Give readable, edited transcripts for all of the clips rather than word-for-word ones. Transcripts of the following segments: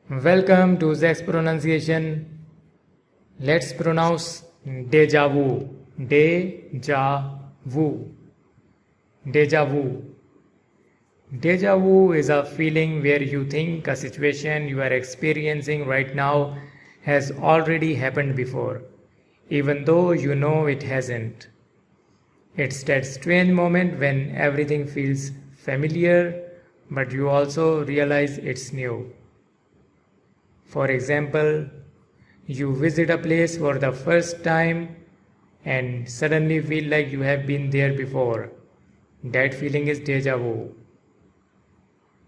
Welcome to Zack's pronunciation. Let's pronounce deja vu. Deja vu. Deja vu. Deja vu is a feeling where you think a situation you are experiencing right now has already happened before, even though you know it hasn't. It's that strange moment when everything feels familiar, but you also realize it's new. For example, you visit a place for the first time and suddenly feel like you have been there before. That feeling is deja vu.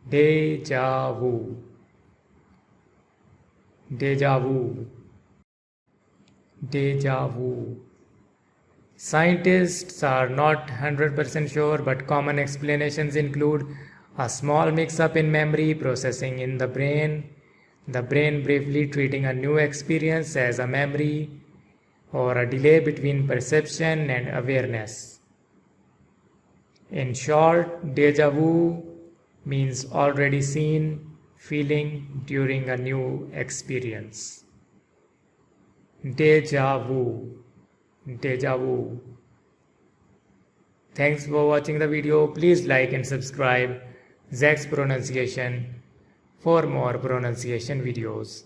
Deja vu. Deja vu. Deja vu. Scientists are not 100% sure, but common explanations include a small mix-up in memory processing in the brain briefly treating a new experience as a memory, or a delay between perception and awareness. In short, deja vu means already seen feeling during a new experience. Deja vu. Deja vu. Thanks for watching the video. Please like and subscribe Zack's pronunciation for more pronunciation videos.